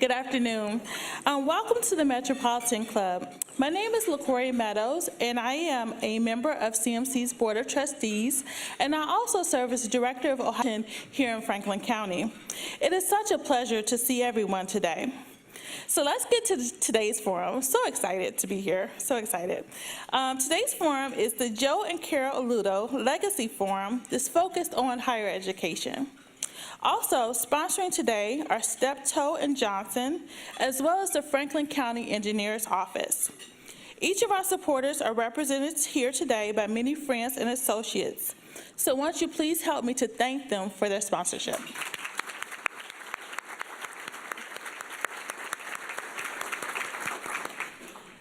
Good afternoon. Welcome to the Metropolitan Club. My name is LaCoria Meadows, and I am a member of CMC's Board of Trustees, and I also serve as Director of Ohio here in Franklin County. It is such a pleasure to see everyone today. So let's get to today's forum. I'm so excited to be here, so excited. Today's forum is the Joe and Carol Alludo Legacy Forum that's focused on higher education. Also sponsoring today are Steptoe and Johnson, as well as the Franklin County Engineers Office. Each of our supporters are represented here today by many friends and associates. So won't you please help me to thank them for their sponsorship.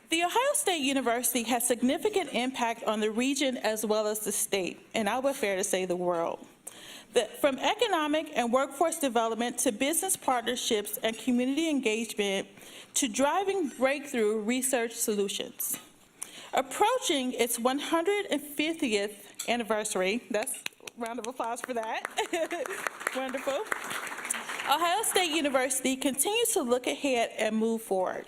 The Ohio State University has significant impact on the region as well as the state, and I would fair to say the world. From economic and workforce development to business partnerships and community engagement to driving breakthrough research solutions. Approaching its 150th anniversary, that's a round of applause for that, wonderful. Ohio State University continues to look ahead and move forward.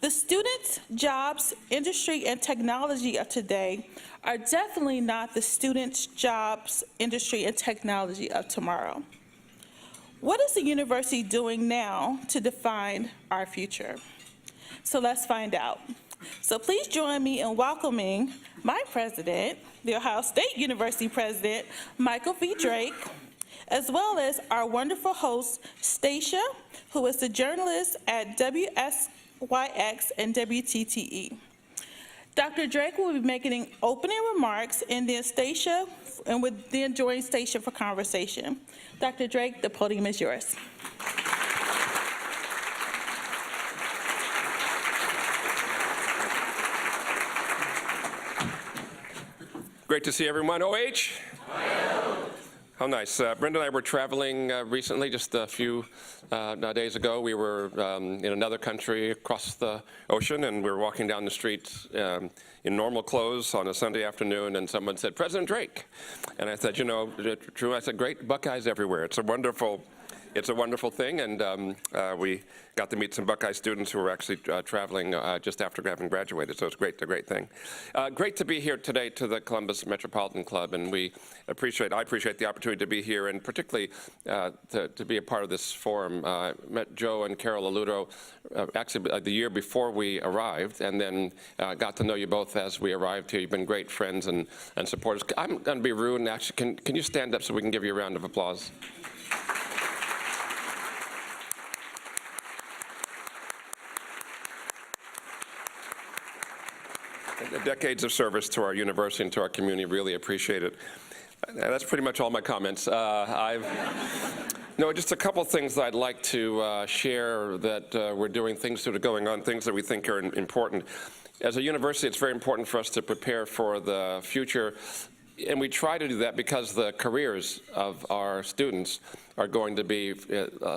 The students, jobs, industry, and technology of today are definitely not the students, jobs, industry, and technology of tomorrow. What is the university doing now to define our future? So let's find out. So please join me in welcoming my president, the Ohio State University president, Michael V. Drake, as well as our wonderful host, Stacia, who is the journalist at WSYX and WTTE. Dr. Drake will be making opening remarks, and then Stacia, and would then join Stacia for conversation. Dr. Drake, the podium is yours. Great to see everyone. OH? How nice. Brenda and I were traveling recently, just a few days ago. We were in another country across the ocean, and we were walking down the street in normal clothes on a Sunday afternoon, and someone said, "President Drake." And I said, "You know, true." I said, "Great Buckeyes everywhere. It's a wonderful thing," and we got to meet some Buckeye students who were actually traveling just after having graduated, so it's great, a great thing. Great to be here today to the Columbus Metropolitan Club, and I appreciate the opportunity to be here, and particularly to be a part of this forum. Met Joe and Carol Alludo actually the year before we arrived, and then got to know you both as we arrived here. You've been great friends and supporters. I'm going to be rude, and actually, can you stand up so we can give you a round of applause? Decades of service to our university and to our community, really appreciate it. That's pretty much all my comments. No, just a couple things that I'd like to share that we're doing, things that are going on, things that we think are important. As a university, it's very important for us to prepare for the future, and we try to do that because the careers of our students are going to be,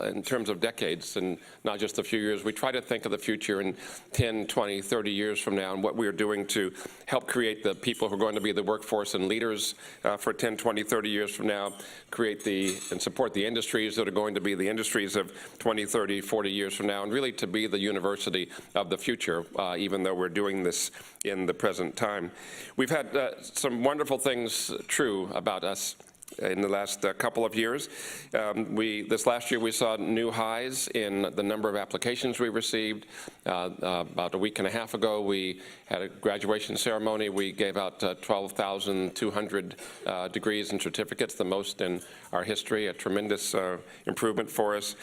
in terms of decades and not just a few years. We try to think of the future in 10, 20, 30 years from now and what we're doing to help create the people who are going to be the workforce and leaders for 10, 20, 30 years from now, create and support the industries that are going to be the industries of 20, 30, 40 years from now, and really to be the university of the future, even though we're doing this in the present time. We've had some wonderful things true about us in the last couple of years. This last year we saw new highs in the number of applications we received. About a week and a half ago we had a graduation ceremony. We gave out 12,200 degrees and certificates, the most in our history, a tremendous improvement for us.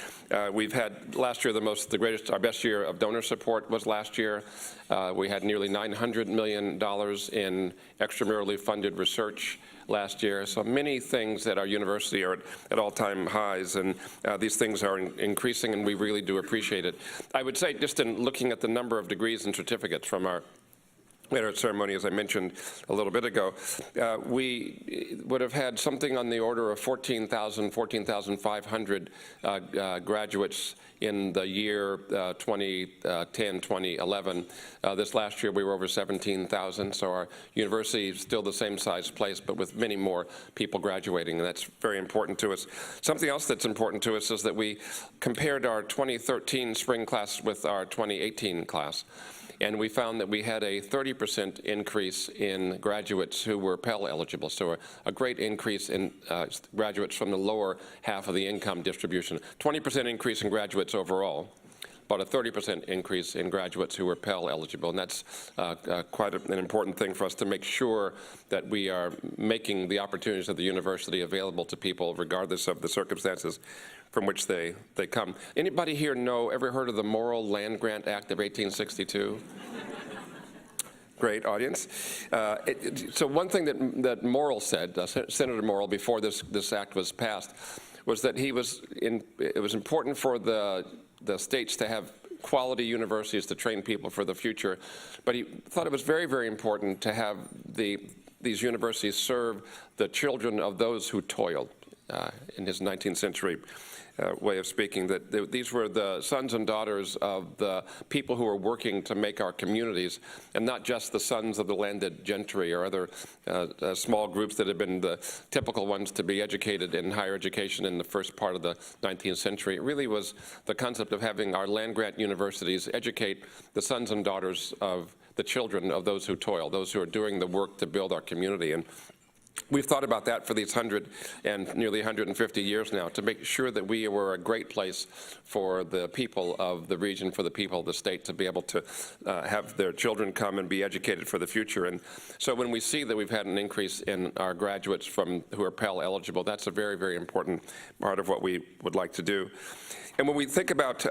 We've had last year our best year of donor support was last year. We had nearly $900 million in extramurally funded research last year. So many things at our university are at all-time highs, and these things are increasing, and we really do appreciate it. I would say, just in looking at the number of degrees and certificates from our at our ceremony, as I mentioned a little bit ago, we would have had something on the order of 14,500 graduates in the year 2010, 2011. This last year, we were over 17,000, so our university is still the same size place, but with many more people graduating, and that's very important to us. Something else that's important to us is that we compared our 2013 spring class with our 2018 class. And we found that we had a 30% increase in graduates who were Pell eligible, so a great increase in graduates from the lower half of the income distribution. 20% increase in graduates overall, but a 30% increase in graduates who were Pell eligible. And that's quite an important thing for us to make sure that we are making the opportunities of the university available to people regardless of the circumstances from which they come. Anybody here ever heard of the Morrill Land-Grant Act of 1862? Great audience. So one thing that Morrill said, Senator Morrill, before this act was passed, was that it was important for the states to have quality universities to train people for the future, but he thought it was very, very important to have these universities serve the children of those who toiled, in his 19th century way of speaking, that these were the sons and daughters of the people who were working to make our communities, and not just the sons of the landed gentry or other small groups that have been the typical ones to be educated in higher education in the first part of the 19th century. It really was the concept of having our land-grant universities educate the sons and daughters of the children of those who toil, those who are doing the work to build our community. And we've thought about that for these nearly 150 years now, to make sure that we were a great place for the people of the region, for the people of the state to be able to have their children come and be educated for the future. And so when we see that we've had an increase in our graduates who are Pell eligible, that's a very, very important part of what we would like to do. And when we think about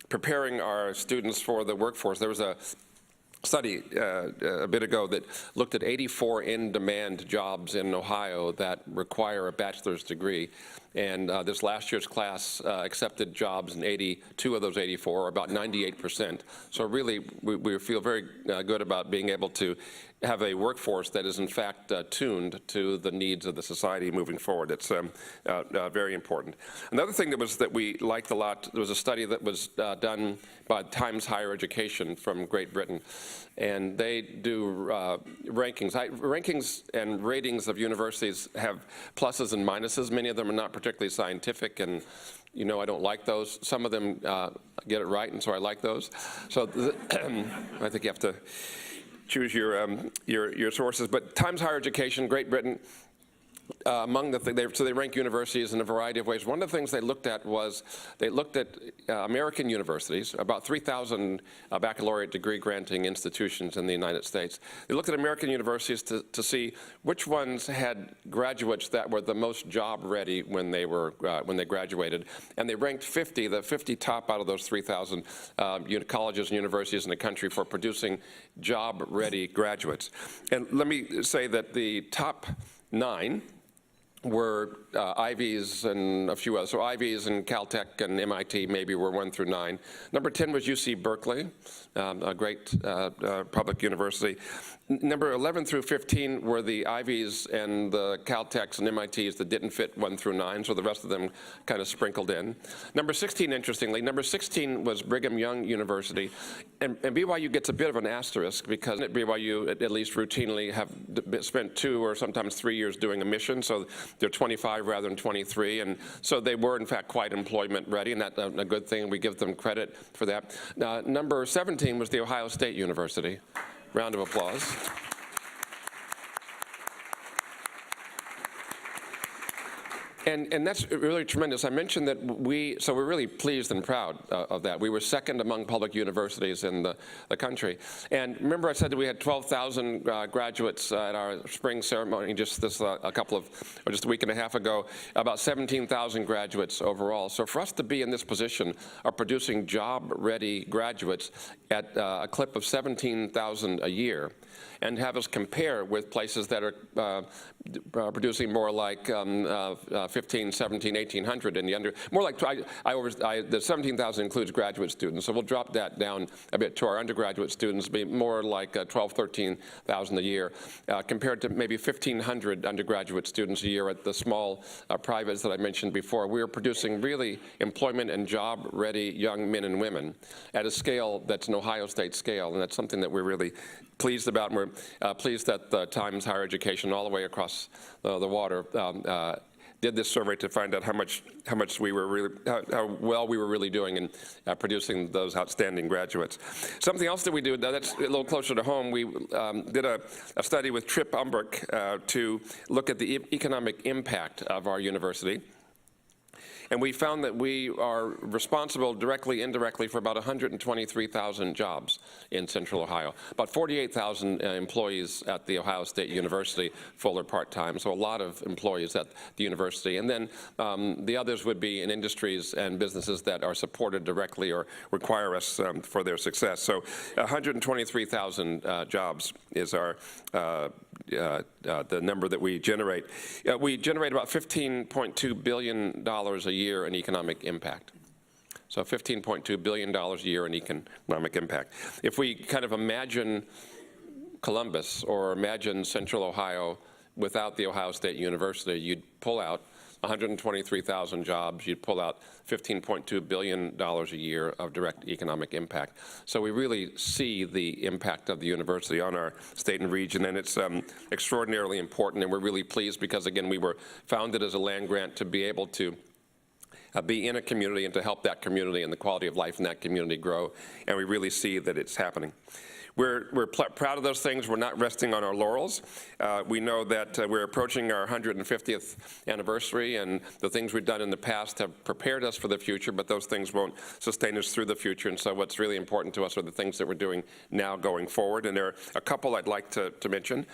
preparing our students for the workforce, there was a study a bit ago that looked at 84 in-demand jobs in Ohio that require a bachelor's degree. And this last year's class accepted jobs in 82 of those 84, about 98%. So really, we feel very good about being able to have a workforce that is in fact tuned to the needs of the society moving forward. It's very important. Another thing that we liked a lot, there was a study that was done by Times Higher Education from Great Britain, and they do rankings. Rankings and ratings of universities have pluses and minuses. Many of them are not particularly scientific, and I don't like those. Some of them get it right, and so I like those. So I think you have to choose your sources. But Times Higher Education, Great Britain, among the things, so they rank universities in a variety of ways. One of the things they looked at was they looked at American universities, about 3,000 baccalaureate degree granting institutions in the United States. They looked at American universities to see which ones had graduates that were the most job ready when they graduated, and they ranked the 50 top out of those 3,000 colleges and universities in the country for producing job ready graduates. And let me say that the top 9 were Ivies and a few others. So Ivies and Caltech and MIT maybe were 1 through 9. Number 10 was UC Berkeley, a great public university. Number 11 through 15 were the Ivies and the Caltechs and MITs that didn't fit 1 through 9, so the rest of them kind of sprinkled in. Number 16, interestingly, number 16 was Brigham Young University, and BYU gets a bit of an asterisk because at BYU at least routinely have spent 2 or sometimes 3 years doing a mission, so they're 25 rather than 23, and so they were in fact quite employment ready, and that's a good thing. We give them credit for that. Number 17 was the Ohio State University. Round of applause. And that's really tremendous. I mentioned that we're really pleased and proud of that. We were second among public universities in the country. And remember I said that we had 12,000 graduates at our spring ceremony just just a week and a half ago, about 17,000 graduates overall. So for us to be in this position of producing job-ready graduates at a clip of 17,000 a year, and have us compare with places that are producing more like 15, 17, 1,800 in the more like, the 17,000 includes graduate students, so we'll drop that down a bit to our undergraduate students, be more like 12, 13,000 a year, compared to maybe 1,500 undergraduate students a year at the small privates that I mentioned before. We are producing really employment and job-ready young men and women at a scale that's an Ohio State scale, and that's something that we're really pleased about, and we're pleased that the Times Higher Education all the way across the water did this survey to find out how well we were really doing in producing those outstanding graduates. Something else that we do, that's a little closer to home, we did a study with Trip Umbrick to look at the economic impact of our university. And we found that we are responsible directly, indirectly, for about 123,000 jobs in Central Ohio. About 48,000 employees at the Ohio State University, full or part-time, so a lot of employees at the university. And then the others would be in industries and businesses that are supported directly or require us for their success. So 123,000 jobs is our the number that we generate. We generate about $15.2 billion a year in economic impact. So $15.2 billion a year in economic impact. If we kind of imagine Columbus or imagine Central Ohio without the Ohio State University, you'd pull out 123,000 jobs, you'd pull out $15.2 billion a year of direct economic impact. So we really see the impact of the university on our state and region, and it's extraordinarily important, and we're really pleased because, again, we were founded as a land grant to be able to be in a community and to help that community and the quality of life in that community grow, and we really see that it's happening. We're proud of those things. We're not resting on our laurels. We know that we're approaching our 150th anniversary, and the things we've done in the past have prepared us for the future, but those things won't sustain us through the future. And so what's really important to us are the things that we're doing now going forward. And there are a couple I'd like to mention.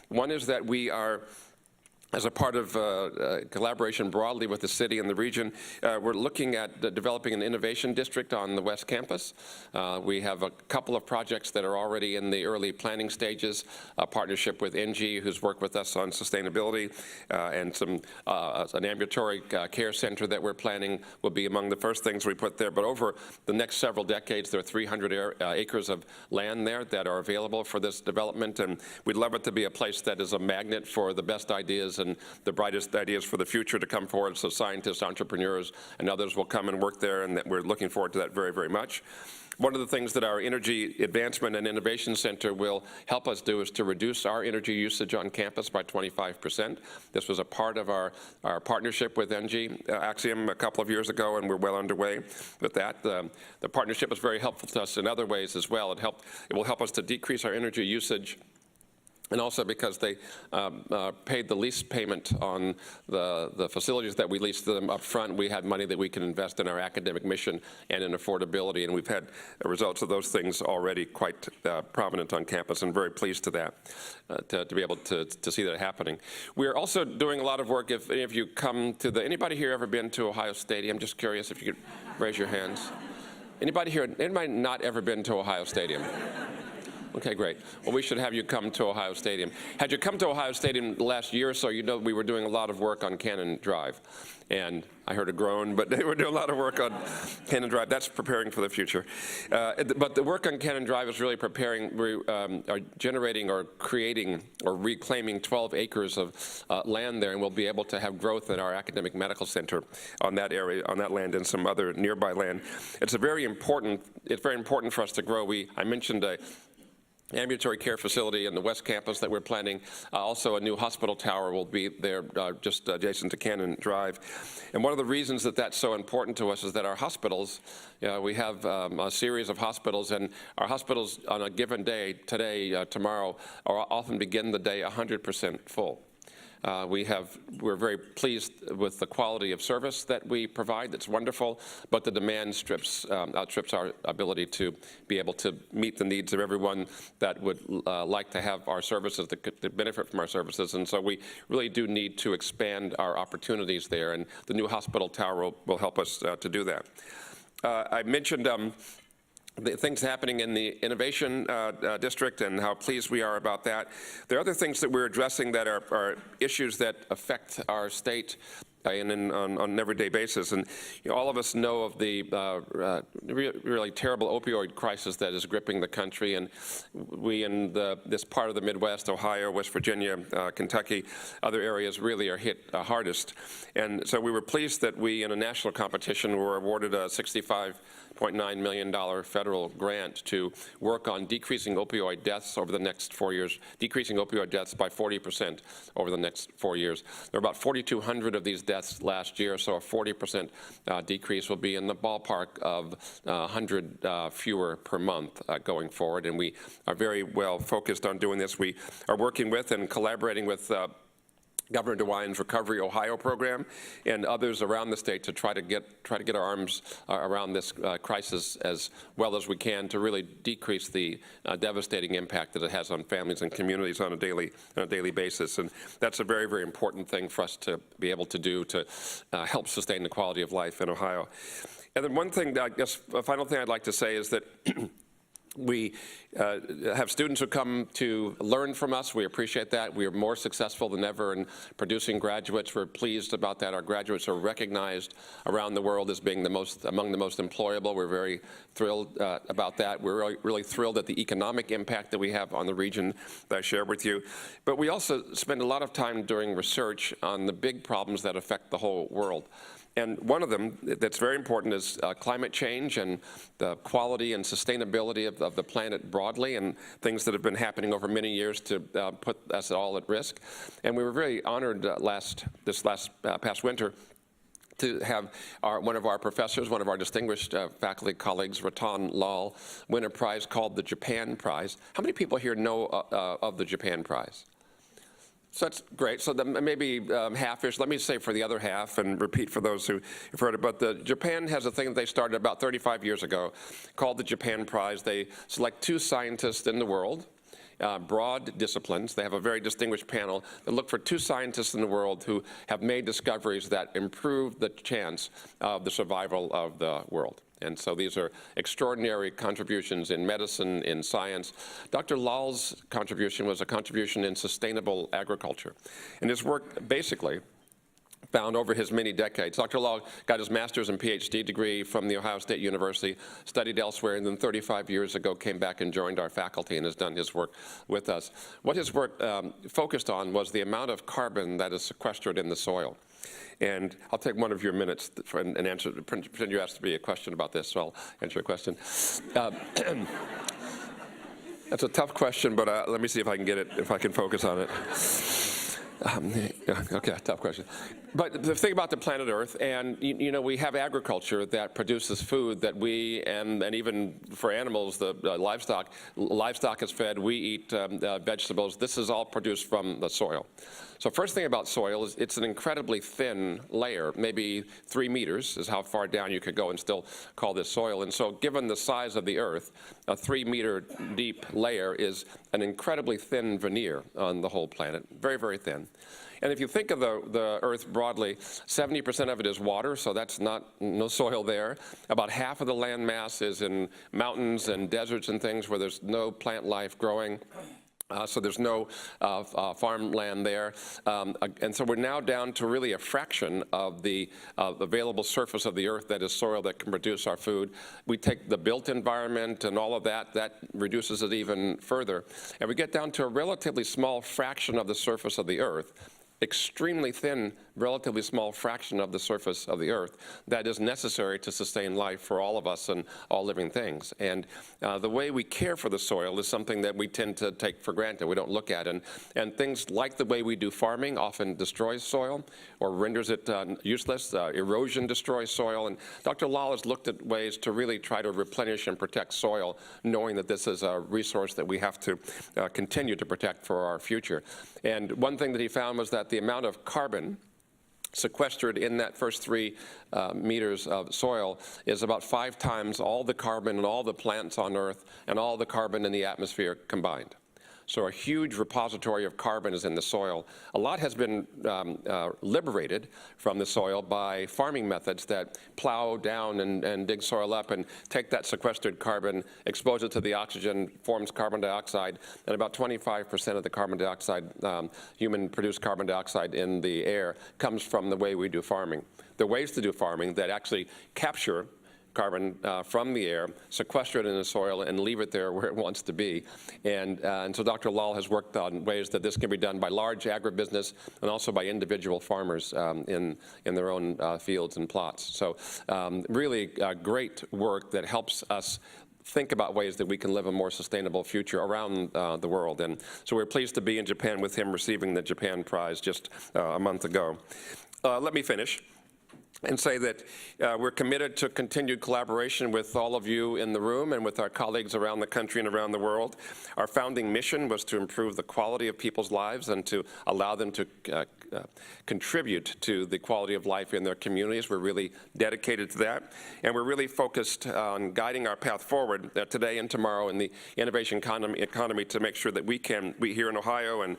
One is that we are, as a part of collaboration broadly with the city and the region, we're looking at developing an innovation district on the West Campus. We have a couple of projects that are already in the early planning stages, a partnership with NG, who's worked with us on sustainability, and an ambulatory care center that we're planning will be among the first things we put there. But over the next several decades, there are 300 acres of land there that are available for this development, and we'd love it to be a place that is a magnet for the best ideas and the brightest ideas for the future to come forward, so scientists, entrepreneurs, and others will come and work there, and that we're looking forward to that very, very much. One of the things that our Energy Advancement and Innovation Center will help us do is to reduce our energy usage on campus by 25%. This was a part of our partnership with NG Axiom a couple of years ago, and we're well underway with that. The partnership was very helpful to us in other ways as well. It will help us to decrease our energy usage, and also because they paid the lease payment on the facilities that we leased to them up front, we had money that we can invest in our academic mission and in affordability, and we've had results of those things already quite prominent on campus, and very pleased to that, to be able to see that happening. We're also doing a lot of work. If any of you come to anybody here ever been to Ohio Stadium? Just curious if you could raise your hands. Anybody not ever been to Ohio Stadium? Okay, great. Well, we should have you come to Ohio Stadium. Had you come to Ohio Stadium the last year or so, you know we were doing a lot of work on Cannon Drive. And I heard a groan, but they were doing a lot of work on Cannon Drive. That's preparing for the future. But the work on Cannon Drive is really preparing, we are generating or creating or reclaiming 12 acres of land there, and we'll be able to have growth in our academic medical center on that area, on that land, and some other nearby land. It's very important for us to grow. I mentioned a ambulatory care facility in the West Campus that we're planning. Also, a new hospital tower will be there just adjacent to Cannon Drive. And one of the reasons that that's so important to us is that our hospitals, we have a series of hospitals, and our hospitals on a given day, today, tomorrow, often begin the day 100% full. We're very pleased with the quality of service that we provide. That's wonderful, but the demand outstrips our ability to be able to meet the needs of everyone that would like to have our services, that benefit from our services. And so we really do need to expand our opportunities there, and the new hospital tower will help us to do that. I mentioned the things happening in the innovation district and how pleased we are about that. There are other things that we're addressing that are issues that affect our state on an everyday basis. And all of us know of the really terrible opioid crisis that is gripping the country. And we in this part of the Midwest, Ohio, West Virginia, Kentucky, other areas really are hit hardest. And so we were pleased that we, in a national competition, were awarded a $65.9 million federal grant to work on decreasing opioid deaths over the next 4 years, decreasing opioid deaths by 40% over the next 4 years. There are about 4,200 of these deaths last year, so a 40% decrease will be in the ballpark of 100 fewer per month going forward. And we are very well focused on doing this. We are working with and collaborating with Governor DeWine's Recovery Ohio program and others around the state to try to get our arms around this crisis as well as we can to really decrease the devastating impact that it has on families and communities on a daily basis. And that's a very, very important thing for us to be able to do to help sustain the quality of life in Ohio. And then one thing, I guess, a final thing I'd like to say is that we have students who come to learn from us. We appreciate that. We are more successful than ever in producing graduates. We're pleased about that. Our graduates are recognized around the world as being among the most employable. We're very thrilled about that. We're really thrilled at the economic impact that we have on the region that I shared with you. But we also spend a lot of time doing research on the big problems that affect the whole world. And one of them that's very important is climate change and the quality and sustainability of the planet broadly and things that have been happening over many years to put us all at risk. And we were very honored this past winter to have one of our professors, one of our distinguished faculty colleagues, Ratan Lal, win a prize called the Japan Prize. How many people here know of the Japan Prize? So that's great. So maybe half-ish. Let me say for the other half and repeat for those who have heard it. But Japan has a thing that they started about 35 years ago called the Japan Prize. They select 2 scientists in the world, broad disciplines. They have a very distinguished panel that look for 2 scientists in the world who have made discoveries that improve the chance of the survival of the world. And so these are extraordinary contributions in medicine, in science. Dr. Lal's contribution was a contribution in sustainable agriculture. And his work basically found over his many decades. Dr. Lal got his master's and PhD degree from the Ohio State University, studied elsewhere, and then 35 years ago came back and joined our faculty and has done his work with us. What his work focused on was the amount of carbon that is sequestered in the soil. And I'll take one of your minutes and answer. Pretend you asked me a question about this, so I'll answer your question. That's a tough question, but let me see if I can get it, if I can focus on it. Okay, tough question. But the thing about the planet Earth, and we have agriculture that produces food that we, and even for animals, the livestock is fed, we eat vegetables. This is all produced from the soil. So first thing about soil is it's an incredibly thin layer, maybe 3 meters is how far down you could go and still call this soil. And so given the size of the Earth, a 3-meter deep layer is an incredibly thin veneer on the whole planet, very, very thin. And if you think of the Earth broadly, 70% of it is water, so that's no soil there. About half of the land mass is in mountains and deserts and things where there's no plant life growing. So there's no farmland there. And so we're now down to really a fraction of the available surface of the Earth that is soil that can produce our food. We take the built environment and all of that reduces it even further. And we get down to a relatively small fraction of the surface of the Earth, extremely thin, relatively small fraction of the surface of the Earth that is necessary to sustain life for all of us and all living things. And the way we care for the soil is something that we tend to take for granted, we don't look at. And things like the way we do farming often destroys soil or renders it useless. Erosion destroys soil. And Dr. Lal has looked at ways to really try to replenish and protect soil, knowing that this is a resource that we have to continue to protect for our future. And one thing that he found was that the amount of carbon sequestered in that first 3 meters of soil is about 5 times all the carbon in all the plants on Earth and all the carbon in the atmosphere combined. So a huge repository of carbon is in the soil. A lot has been liberated from the soil by farming methods that plow down and dig soil up and take that sequestered carbon, expose it to the oxygen, forms carbon dioxide, and about 25% of the carbon dioxide, human-produced carbon dioxide in the air comes from the way we do farming. There are ways to do farming that actually capture carbon from the air, sequester it in the soil, and leave it there where it wants to be. And so Dr. Lal has worked on ways that this can be done by large agribusiness and also by individual farmers in their own fields and plots. So really great work that helps us think about ways that we can live a more sustainable future around the world. And so we're pleased to be in Japan with him receiving the Japan Prize just a month ago. Let me finish and say that we're committed to continued collaboration with all of you in the room and with our colleagues around the country and around the world. Our founding mission was to improve the quality of people's lives and to allow them to contribute to the quality of life in their communities. We're really dedicated to that. And we're really focused on guiding our path forward today and tomorrow in the innovation economy to make sure that we here in Ohio and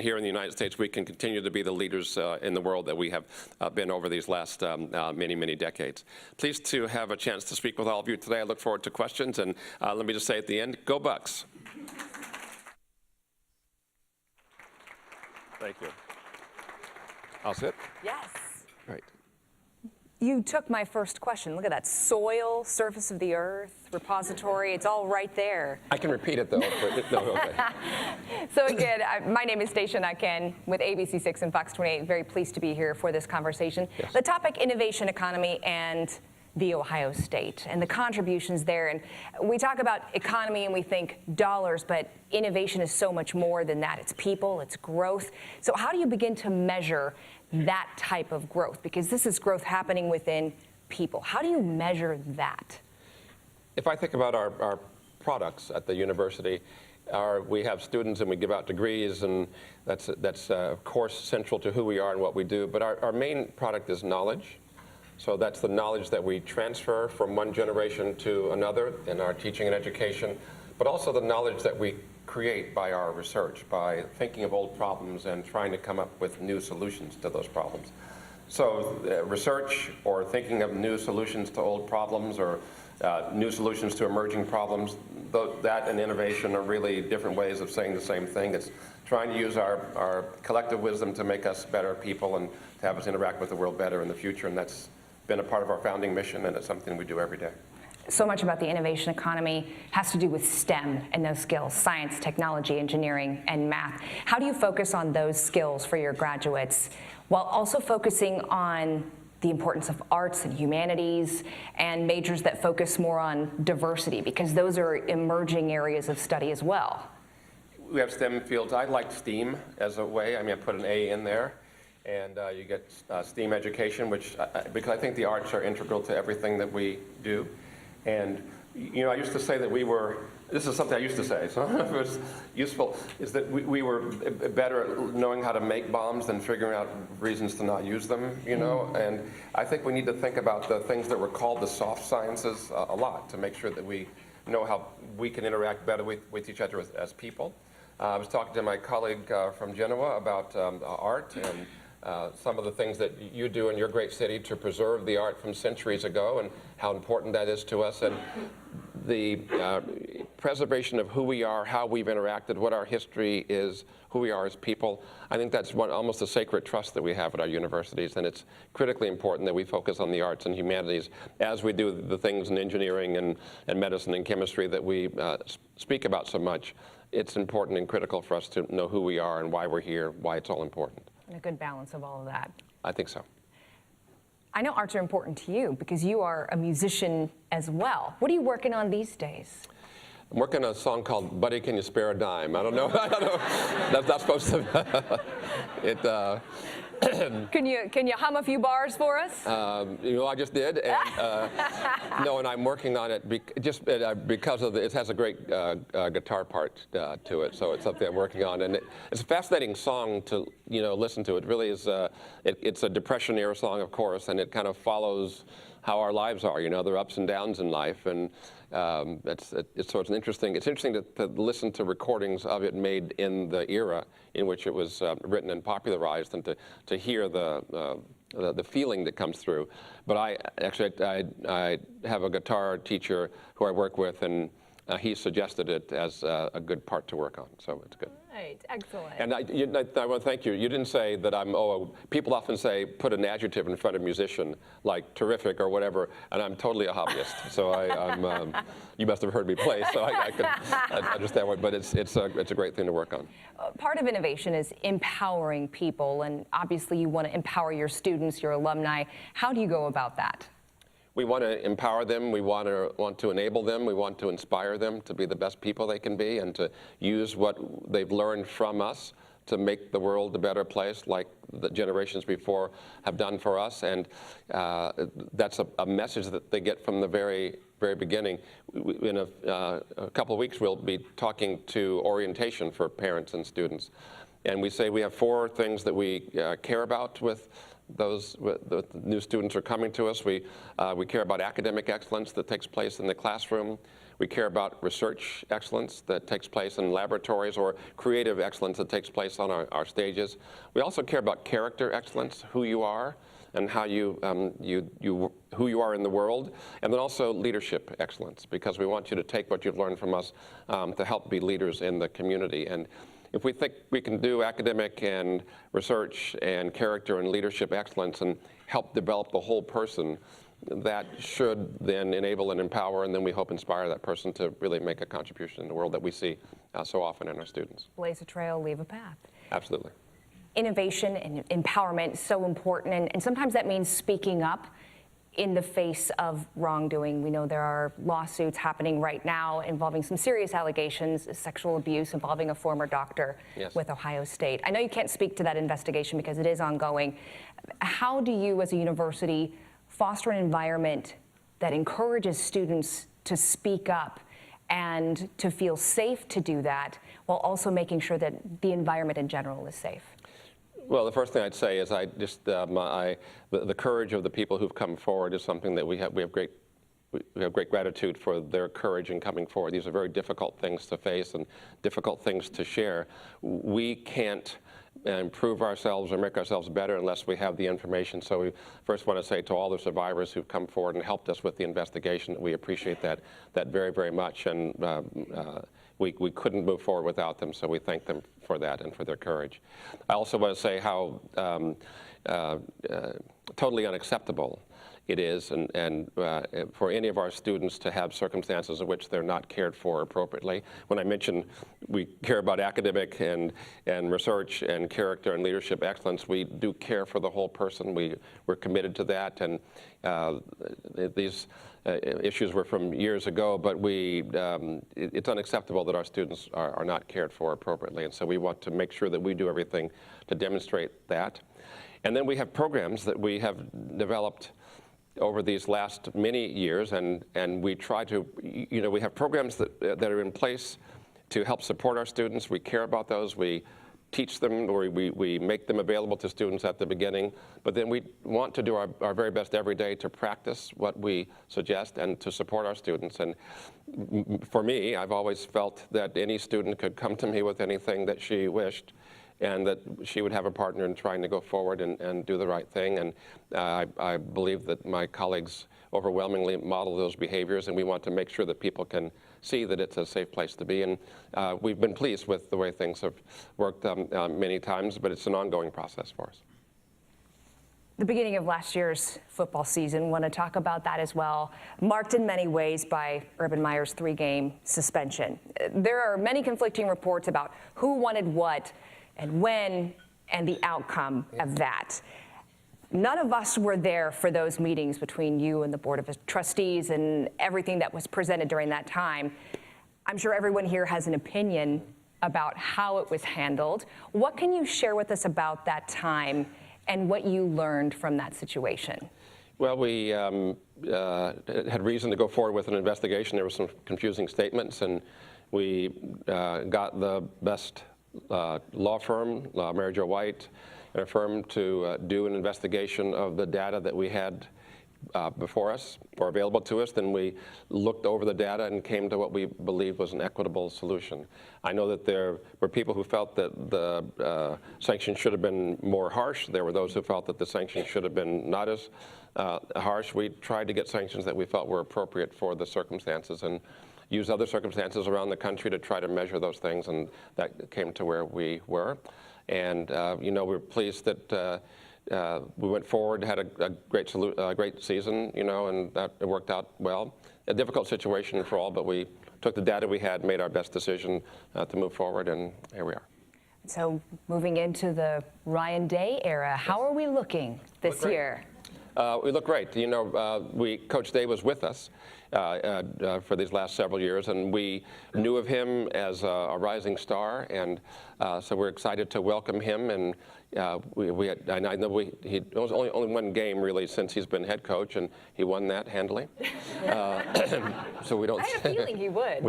here in the United States, we can continue to be the leaders in the world that we have been over these last many, many decades. Pleased to have a chance to speak with all of you today. I look forward to questions. And let me just say at the end, go Bucks. Thank you. I'll sit? Yes. Right. You took my first question. Look at that. Soil, surface of the earth, repository. It's all right there. I can repeat it, though. No, okay. So again, my name is Stacia Naquin with ABC6 and Fox 28. Very pleased to be here for this conversation. Yes. The topic, innovation economy and the Ohio State and the contributions there. And we talk about economy and we think dollars, but innovation is so much more than that. It's people, it's growth. So how do you begin to measure that type of growth? Because this is growth happening within people. How do you measure that? If I think about our products at the university, we have students and we give out degrees, and that's of course central to who we are and what we do. But our main product is knowledge. So that's the knowledge that we transfer from one generation to another in our teaching and education, but also the knowledge that we create by our research, by thinking of old problems and trying to come up with new solutions to those problems. So research or thinking of new solutions to old problems or new solutions to emerging problems, that and innovation are really different ways of saying the same thing. It's trying to use our collective wisdom to make us better people and to have us interact with the world better in the future, and that's been a part of our founding mission, and it's something we do every day. So much about the innovation economy has to do with STEM and those skills, science, technology, engineering, and math. How do you focus on those skills for your graduates while also focusing on the importance of arts and humanities and majors that focus more on diversity, because those are emerging areas of study as well? We have STEM fields. I like STEAM as a way. I mean, I put an A in there. And you get STEAM education, because I think the arts are integral to everything that we do. And, you know, I used to say that this is something I used to say, so it was useful, is that we were better at knowing how to make bombs than figuring out reasons to not use them, you know? And I think we need to think about the things that were called the soft sciences a lot to make sure that we know how we can interact better with each other as people. I was talking to my colleague from Genoa about art and some of the things that you do in your great city to preserve the art from centuries ago and how important that is to us, and the preservation of who we are, how we've interacted, what our history is, who we are as people. I think that's almost a sacred trust that we have at our universities, and it's critically important that we focus on the arts and humanities as we do the things in engineering and medicine and chemistry that we speak about so much. It's important and critical for us to know who we are and why we're here, why it's all important. And a good balance of all of that. I think so. I know arts are important to you because you are a musician as well. What are you working on these days? I'm working on a song called "Buddy, Can You Spare a Dime?" I don't know. That's not supposed to. Can you hum a few bars for us? You know, I just did. And, no, and I'm working on it because of it has a great guitar part to it. So it's something I'm working on, and it's a fascinating song to listen to. It really is. It's a Depression era song, of course, and it kind of follows how our lives are. You know, there are ups and downs in life, and it's interesting. It's interesting to listen to recordings of it made in the era in which it was written and popularized, and to hear the feeling that comes through. But I have a guitar teacher who I work with, and he suggested it as a good part to work on, so it's good. Right, excellent. And I want to thank you. You didn't say that I'm, people often say, put an adjective in front of musician, like terrific or whatever, and I'm totally a hobbyist. So you must have heard me play, so I understand what, but it's a great thing to work on. Part of innovation is empowering people, and obviously you want to empower your students, your alumni. How do you go about that? We want to empower them, we want to enable them, we want to inspire them to be the best people they can be, and to use what they've learned from us to make the world a better place, like the generations before have done for us. And that's a message that they get from the very beginning. In a couple of weeks, we'll be talking to orientation for parents and students. And we say we have 4 things that we care about with the new students are coming to us. We care about academic excellence that takes place in the classroom. We care about research excellence that takes place in laboratories, or creative excellence that takes place on our stages. We also care about character excellence, who you are and how who you are in the world, and then also leadership excellence, because we want you to take what you've learned from us to help be leaders in the community. And if we think we can do academic and research and character and leadership excellence and help develop the whole person, that should then enable and empower, and then we hope inspire that person to really make a contribution in the world that we see so often in our students. Blaze a trail, leave a path. Absolutely. Innovation and empowerment is so important, and sometimes that means speaking up in the face of wrongdoing. We know there are lawsuits happening right now involving some serious allegations of sexual abuse involving a former doctor with Ohio State. I know you can't speak to that investigation because it is ongoing. How do you as a university foster an environment that encourages students to speak up and to feel safe to do that, while also making sure that the environment in general is safe? Well, the first thing I'd say is the courage of the people who've come forward is something that we have great gratitude for their courage in coming forward. These are very difficult things to face and difficult things to share. We can't improve ourselves or make ourselves better unless we have the information. So we first want to say to all the survivors who've come forward and helped us with the investigation that we appreciate that very, very much. And we couldn't move forward without them, so we thank them for that and for their courage. I also want to say how totally unacceptable it is and for any of our students to have circumstances in which they're not cared for appropriately. When I mention we care about academic and research and character and leadership excellence, we do care for the whole person. We're committed to that, and these issues were from years ago, but it's unacceptable that our students are not cared for appropriately, and so we want to make sure that we do everything to demonstrate that. And then we have programs that we have developed over these last many years, and we try to, we have programs that are in place to help support our students. We care about those. We teach them, or we make them available to students at the beginning, but then we want to do our very best every day to practice what we suggest and to support our students. And for me, I've always felt that any student could come to me with anything that she wished, and that she would have a partner in trying to go forward and do the right thing. And I believe that my colleagues overwhelmingly model those behaviors, and we want to make sure that people can see that it's a safe place to be. And we've been pleased with the way things have worked many times, but it's an ongoing process for us. The beginning of last year's football season, want to talk about that as well, marked in many ways by Urban Meyer's 3-game suspension. There are many conflicting reports about who wanted what and when, and the outcome of that. None of us were there for those meetings between you and the Board of Trustees and everything that was presented during that time. I'm sure everyone here has an opinion about how it was handled. What can you share with us about that time and what you learned from that situation? Well, we had reason to go forward with an investigation. There were some confusing statements, and we got the best law firm, Mary Jo White, and a firm to do an investigation of the data that we had before us or available to us, then we looked over the data and came to what we believed was an equitable solution. I know that there were people who felt that the sanctions should have been more harsh. There were those who felt that the sanctions should have been not as harsh. We tried to get sanctions that we felt were appropriate for the circumstances and use other circumstances around the country to try to measure those things, and that came to where we were. And we're pleased that we went forward, had a great season, and that it worked out well. A difficult situation for all, but we took the data we had, made our best decision to move forward, and here we are. So moving into the Ryan Day era, how are we looking this year? We look great. Coach Day was with us for these last several years, and we knew of him as a rising star, and so we're excited to welcome him. And I know it was only one game really since he's been head coach, and he won that handily. So we don't. I had a feeling he would.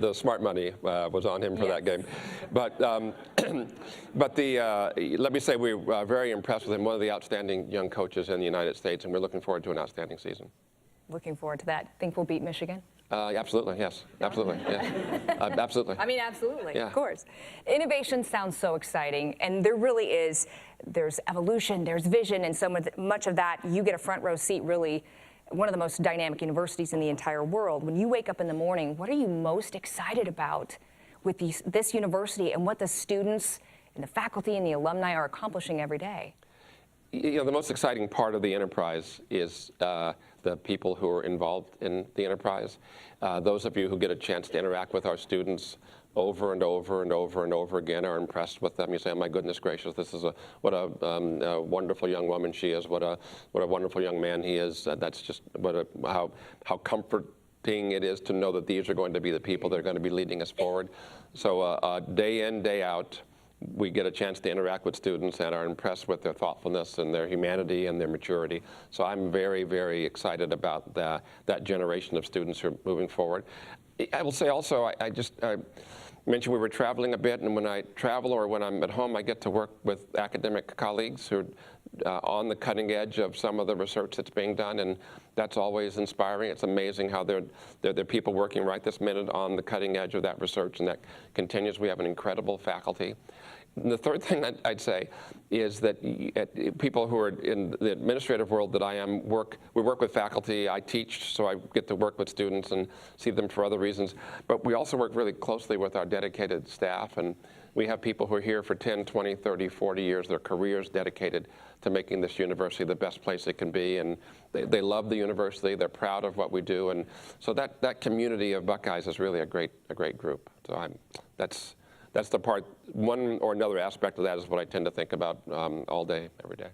The smart money was on him for that game, but let me say we're very impressed with him. One of the outstanding young coaches in the United States, and we're looking forward to an outstanding season. Looking forward to that. Think we'll beat Michigan? Absolutely, yes. Absolutely, yes. Absolutely. I mean, absolutely, yeah. Of course. Innovation sounds so exciting, and there really is. There's evolution, there's vision, and so much of that, you get a front row seat, really, one of the most dynamic universities in the entire world. When you wake up in the morning, what are you most excited about with this university and what the students and the faculty and the alumni are accomplishing every day? The most exciting part of the enterprise is the people who are involved in the enterprise. Those of you who get a chance to interact with our students over and over and over and over again are impressed with them. You say, oh my goodness gracious, this is what a wonderful young woman she is, what a wonderful young man he is. That's just how comforting it is to know that these are going to be the people that are going to be leading us forward. So day in, day out, we get a chance to interact with students and are impressed with their thoughtfulness and their humanity and their maturity. So I'm very, very excited about that generation of students who are moving forward. I will say also, I mentioned we were traveling a bit, and when I travel or when I'm at home, I get to work with academic colleagues who are on the cutting edge of some of the research that's being done, and that's always inspiring. It's amazing how there are people working right this minute on the cutting edge of that research, and that continues. We have an incredible faculty. And the third thing I'd say is that people who are in the administrative world that I am we work with faculty. I teach, so I get to work with students and see them for other reasons. But we also work really closely with our dedicated staff, and we have people who are here for 10, 20, 30, 40 years, their careers dedicated to making this university the best place it can be. And they love the university, they're proud of what we do. And so that community of Buckeyes is really a great group. So that's the part, one or another aspect of that is what I tend to think about all day, every day.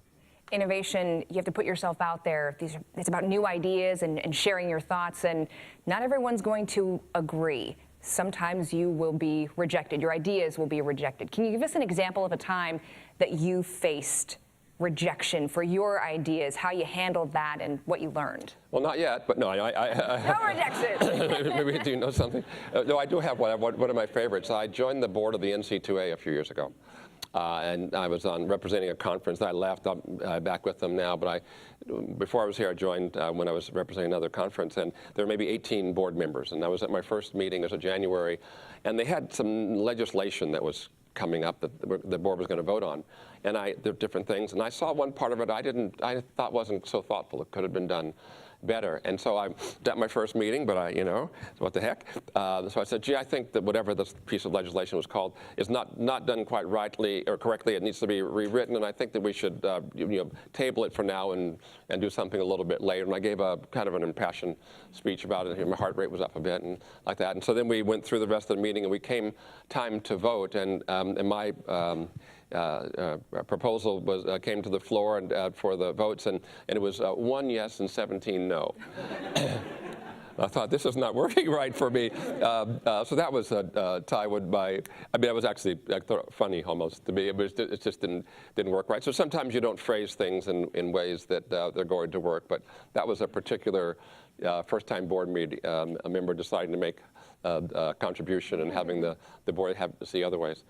Innovation, you have to put yourself out there. It's about new ideas and sharing your thoughts, and not everyone's going to agree. Sometimes you will be rejected. Your ideas will be rejected. Can you give us an example of a time that you faced rejection for your ideas, how you handled that, and what you learned? Well, not yet, but no. No rejection. Maybe do you know something? No, I do have one of my favorites. I joined the board of the NC2A a few years ago. And I was representing a conference. I left. I'm back with them now. But before I was here, I joined when I was representing another conference. And there were maybe 18 board members. And I was at my first meeting. It was in January. And they had some legislation that was coming up that the board was going to vote on. And there were different things. And I saw one part of it I thought wasn't so thoughtful. It could have been done better. And so I was at my first meeting, but so what the heck? So I said, gee, I think that whatever this piece of legislation was called is not done quite rightly or correctly. It needs to be rewritten, and I think that we should table it for now and do something a little bit later. And I gave a kind of an impassioned speech about it. My heart rate was up a bit and like that. And so then we went through the rest of the meeting, and we came time to vote. And my proposal came to the floor and for the votes, and it was 1 yes and 17 no. I thought, this is not working right for me. So that was a tie with that was actually funny almost to me. It just didn't work right. So sometimes you don't phrase things in ways that they're going to work, but that was a particular first-time board meeting, a member deciding to make contribution and having the board have to see otherwise.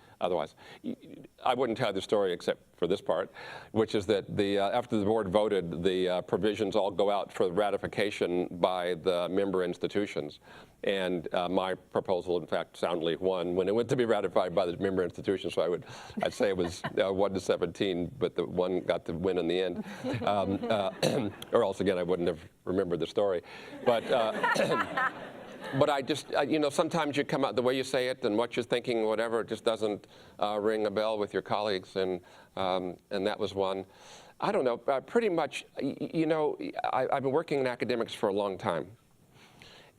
I wouldn't tell the story except for this part, which is that after the board voted, the provisions all go out for ratification by the member institutions. And my proposal, in fact, soundly won when it went to be ratified by the member institutions. So I'd say it was 1-17, but the one got the win in the end. Or else, again, I wouldn't have remembered the story. But but you know, sometimes you come out, the way you say it and what you're thinking, whatever, it just doesn't ring a bell with your colleagues. And that was one. I don't know, pretty much, you know, I've been working in academics for a long time.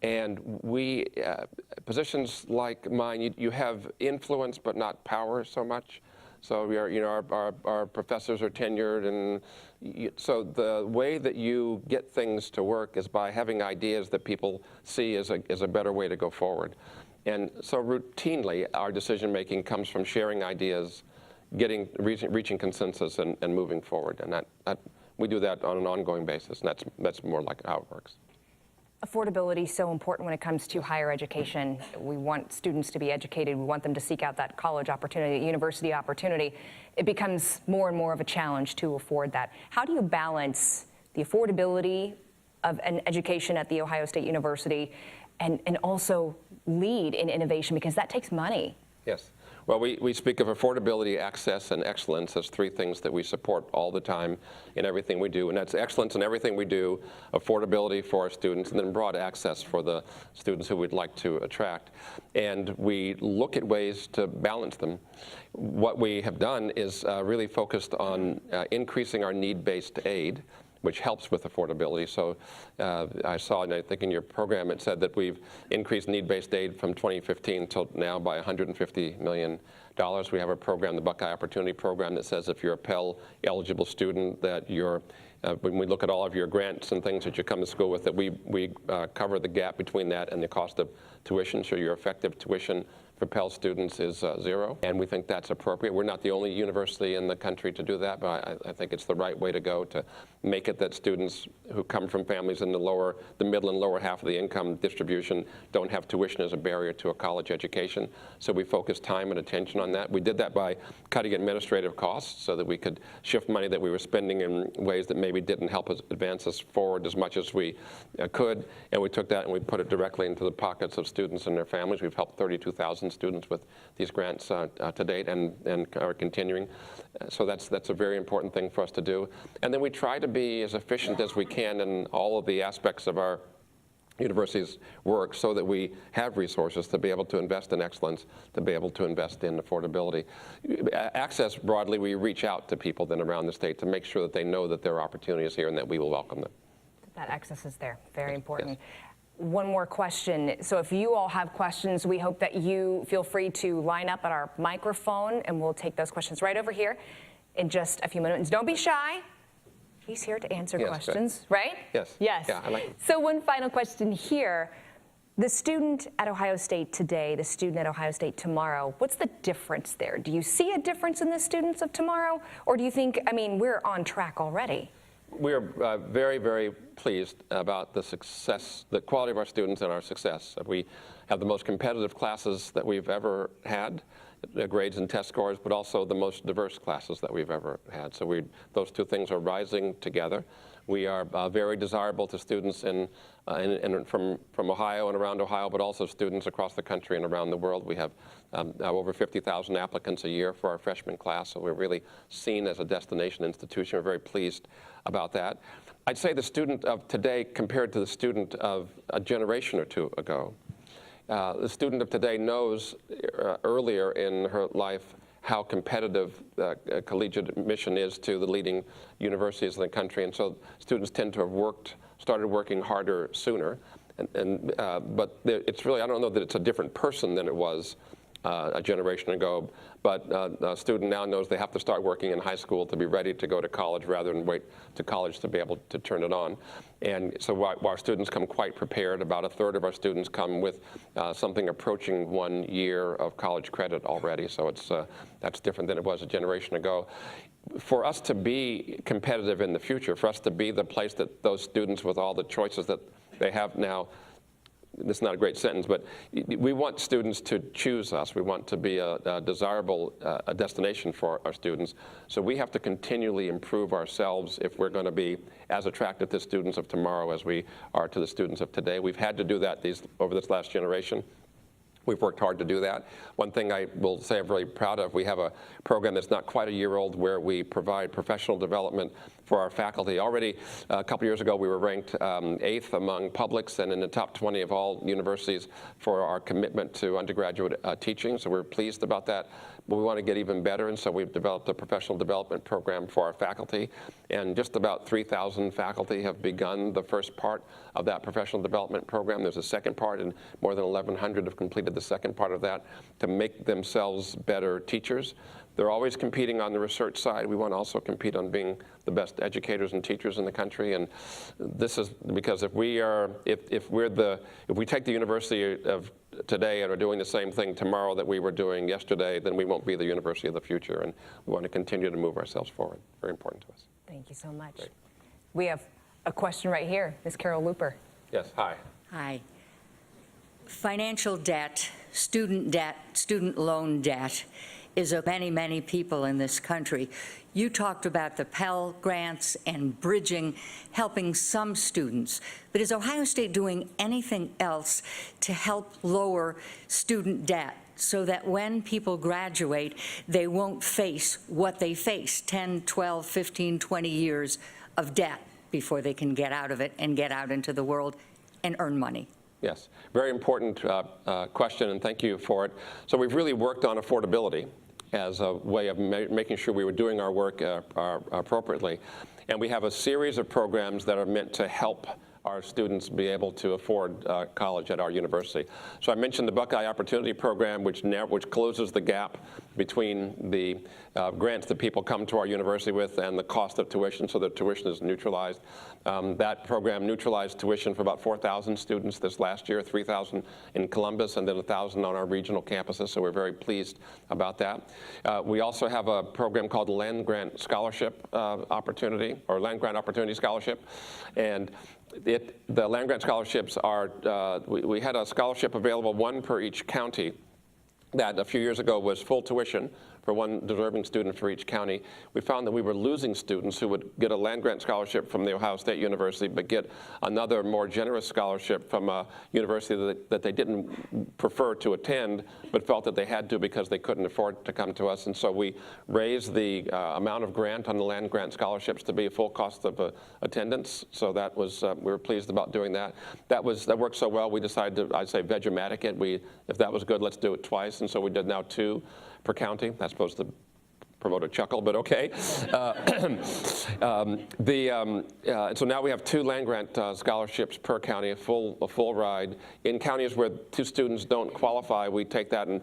And positions like mine, you have influence but not power so much. So you know, our professors are tenured, and so the way that you get things to work is by having ideas that people see as a better way to go forward. And so routinely, our decision making comes from sharing ideas, reaching consensus, and moving forward. And that we do that on an ongoing basis. And that's more like how it works. Affordability is so important when it comes to higher education. We want students to be educated. We want them to seek out that college opportunity, university opportunity. It becomes more and more of a challenge to afford that. How do you balance the affordability of an education at The Ohio State University and also lead in innovation, because that takes money? Yes. Well, we speak of affordability, access, and excellence as three things that we support all the time in everything we do. And that's excellence in everything we do, affordability for our students, and then broad access for the students who we'd like to attract. And we look at ways to balance them. What we have done is really focused on increasing our need-based aid, which helps with affordability. So I saw, and I think in your program, it said that we've increased need-based aid from 2015 till now by $150 million. We have a program, the Buckeye Opportunity Program, that says if you're a Pell-eligible student, that you're, when we look at all of your grants and things that you come to school with, that we cover the gap between that and the cost of tuition, so your effective tuition for Pell students is zero, and we think that's appropriate. We're not the only university in the country to do that, but I think it's the right way to go to make it that students who come from families in the middle and lower half of the income distribution don't have tuition as a barrier to a college education. So we focus time and attention on that. We did that by cutting administrative costs so that we could shift money that we were spending in ways that maybe didn't help us advance us forward as much as we could, and we took that and we put it directly into the pockets of students and their families. We've helped 32,000 students with these grants to date and are continuing. So that's a very important thing for us to do. And then we try to be as efficient as we can in all of the aspects of our university's work so that we have resources to be able to invest in excellence, to be able to invest in affordability. Access, broadly, we reach out to people then around the state to make sure that they know that there are opportunities here and that we will welcome them. That access is there, very important. Yes. One more question. So if you all have questions, we hope that you feel free to line up at our microphone, and we'll take those questions right over here in just a few minutes. Don't be shy. He's here to answer questions, right? Yes. Yes. Yeah, I like it. So one final question here. The student at Ohio State today, the student at Ohio State tomorrow, what's the difference there? Do you see a difference in the students of tomorrow? Or do you think, I mean, we're on track already? We are very, very pleased about the success, the quality of our students and our success. We have the most competitive classes that we've ever had, grades and test scores, but also the most diverse classes that we've ever had. So those two things are rising together. We are very desirable to students from Ohio and around Ohio, but also students across the country and around the world. We have over 50,000 applicants a year for our freshman class, so we're really seen as a destination institution. We're very pleased about that. I'd say the student of today compared to the student of a generation or two ago, the student of today knows earlier in her life how competitive collegiate admission is to the leading universities in the country, and so students tend to have started working harder sooner. But it's really, I don't know that it's a different person than it was a generation ago, but a student now knows they have to start working in high school to be ready to go to college rather than wait to college to be able to turn it on. And so while our students come quite prepared, about a third of our students come with something approaching 1 year of college credit already, so that's different than it was a generation ago. For us to be competitive in the future, for us to be the place that those students with all the choices that they have now this is not a great sentence, but we want students to choose us. We want to be a desirable a destination for our students. So we have to continually improve ourselves if we're going to be as attractive to students of tomorrow as we are to the students of today. We've had to do that over this last generation. We've worked hard to do that. One thing I will say I'm really proud of, we have a program that's not quite a year old where we provide professional development for our faculty. Already a couple years ago, we were ranked 8th among publics and in the top 20 of all universities for our commitment to undergraduate teaching, so we're pleased about that. But we want to get even better, and so we've developed a professional development program for our faculty, and just about 3,000 faculty have begun the first part of that professional development program. There's a second part, and more than 1,100 have completed the second part of that to make themselves better teachers. They're always competing on the research side. We want to also compete on being the best educators and teachers in the country. And this is because if we take the university of today and are doing the same thing tomorrow that we were doing yesterday, then we won't be the university of the future. And we want to continue to move ourselves forward. Very important to us. Thank you so much. Great. We have a question right here. Ms. Carol Looper. Yes, hi. Hi. Financial debt, student loan debt is of many, many people in this country. You talked about the Pell Grants and bridging, helping some students. But is Ohio State doing anything else to help lower student debt so that when people graduate, they won't face what they face, 10, 12, 15, 20 years of debt before they can get out of it and get out into the world and earn money? Yes, very important question, and thank you for it. So we've really worked on affordability as a way of making sure we were doing our work appropriately. And we have a series of programs that are meant to help our students be able to afford college at our university. So I mentioned the Buckeye Opportunity Program, which closes the gap between the grants that people come to our university with and the cost of tuition, so that tuition is neutralized. That program neutralized tuition for about 4,000 students this last year, 3,000 in Columbus, and then 1,000 on our regional campuses, so we're very pleased about that. We also have a program called Land-Grant Scholarship Opportunity, or Land-Grant Opportunity Scholarship, and the land-grant scholarships are, we had a scholarship available, one per each county, that a few years ago was full tuition for one deserving student for each county. We found that we were losing students who would get a land-grant scholarship from the Ohio State University, but get another more generous scholarship from a university that they didn't prefer to attend, but felt that they had to because they couldn't afford to come to us. And so we raised the amount of grant on the land-grant scholarships to be a full cost of attendance. So that was, we were pleased about doing that. That worked so well, we decided to, I'd say, veg-o-matic it. If that was good, let's do it twice. And so we did now 2 per county. That's supposed to promote a chuckle, but okay. So now we have 2 land-grant scholarships per county, a full ride. In counties where 2 students don't qualify, we take that and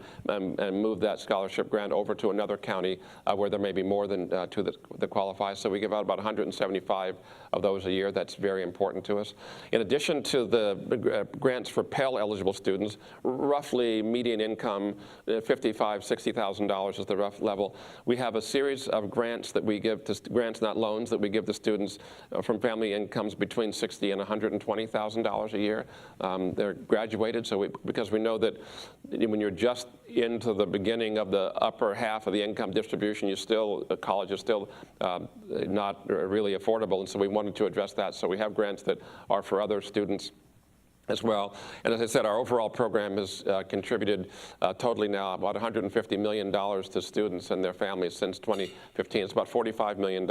move that scholarship grant over to another county where there may be more than 2 that qualify. So we give out about 175 of those a year. That's very important to us. In addition to the grants for Pell eligible students, roughly median income, $55,000, $60,000 is the rough level. We have a series of grants that we give to grants, not loans, that we give to students from family incomes between $60,000 and $120,000 a year. They're graduated, so because we know that when you're just into the beginning of the upper half of the income distribution, college is still not really affordable, and so we wanted to address that. So we have grants that are for other students as well. And as I said, our overall program has contributed totally now about $150 million to students and their families since 2015. It's about $45 million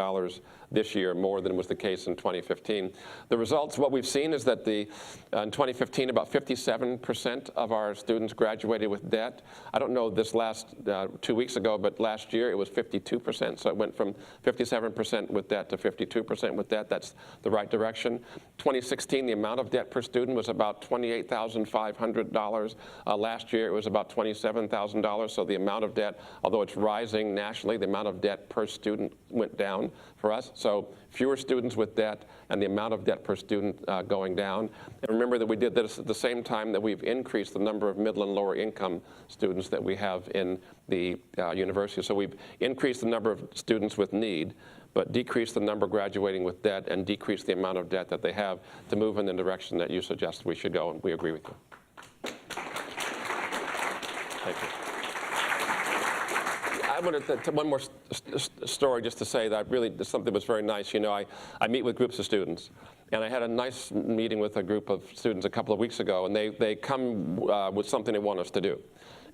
this year, more than was the case in 2015. The results, what we've seen is that in 2015, about 57% of our students graduated with debt. I don't know this last 2 weeks ago, but last year it was 52%. So it went from 57% with debt to 52% with debt. That's the right direction. 2016, the amount of debt per student was about $28,500. Last year it was about $27,000. So the amount of debt, although it's rising nationally, the amount of debt per student went down for us. So fewer students with debt and the amount of debt per student going down. And remember that we did this at the same time that we've increased the number of middle and lower income students that we have in the university. So we've increased the number of students with need, but decrease the number graduating with debt and decrease the amount of debt that they have to move in the direction that you suggest we should go, and we agree with you. Thank you. I wanted to one more story just to say that really something was very nice. You know, I meet with groups of students, and I had a nice meeting with a group of students a couple of weeks ago, and they come with something they want us to do.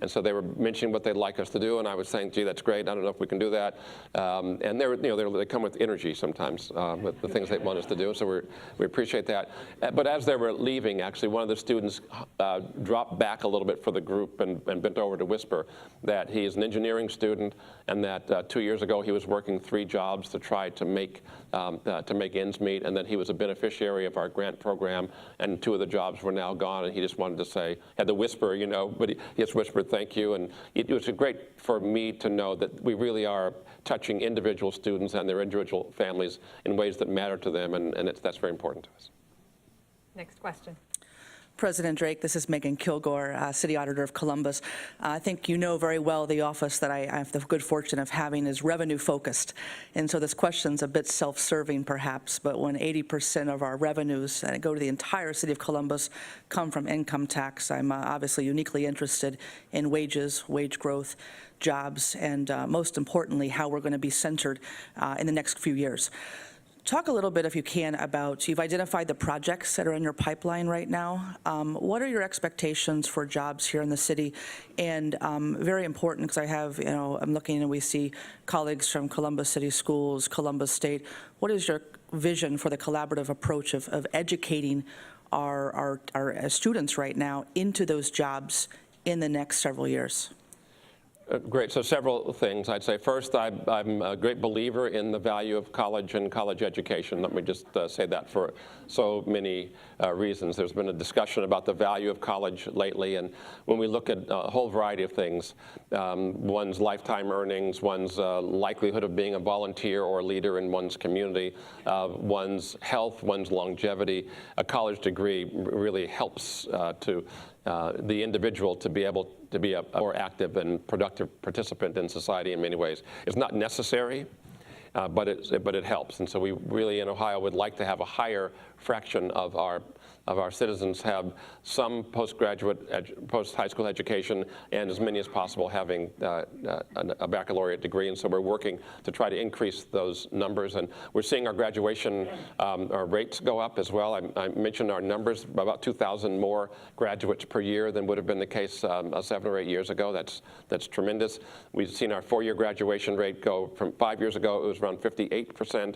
And so they were mentioning what they'd like us to do, and I was saying, gee, that's great, I don't know if we can do that. And they come with energy sometimes with the things they want us to do, so we appreciate that. But as they were leaving, actually, one of the students dropped back a little bit for the group and bent over to whisper that he is an engineering student, and that 2 years ago he was working 3 jobs to try to make ends meet, and that he was a beneficiary of our grant program, and 2 of the jobs were now gone, and he just wanted to say, had to whisper, you know, but he just whispered, thank you. And it was great for me to know that we really are touching individual students and their individual families in ways that matter to them, and that's very important to us. Next question. President Drake, this is Megan Kilgore, City Auditor of Columbus. I think you know very well the office that I have the good fortune of having is revenue focused. And so this question's a bit self-serving perhaps, but when 80% of our revenues that go to the entire city of Columbus come from income tax, I'm obviously uniquely interested in wages, wage growth, jobs, and most importantly, how we're going to be centered in the next few years. Talk a little bit, if you can, about, you've identified the projects that are in your pipeline right now. What are your expectations for jobs here in the city? And very important, because I have, I'm looking and we see colleagues from Columbus City Schools, Columbus State. What is your vision for the collaborative approach of educating our students right now into those jobs in the next several years? Great. So several things. I'd say first, I'm a great believer in the value of college and college education. Let me just say that for so many reasons. There's been a discussion about the value of college lately, and when we look at a whole variety of things, one's lifetime earnings, one's likelihood of being a volunteer or a leader in one's community, one's health, one's longevity, a college degree really helps the individual to be able to be a more active and productive participant in society in many ways. It's not necessary, but it helps. And so we really in Ohio would like to have a higher fraction of our citizens have some postgraduate, post-high school education, and as many as possible having a baccalaureate degree. And so we're working to try to increase those numbers. And we're seeing our graduation our rates go up as well. I mentioned our numbers, about 2,000 more graduates per year than would have been the case 7 or 8 years ago. That's tremendous. We've seen our 4-year graduation rate go from 5 years ago, it was around 58%.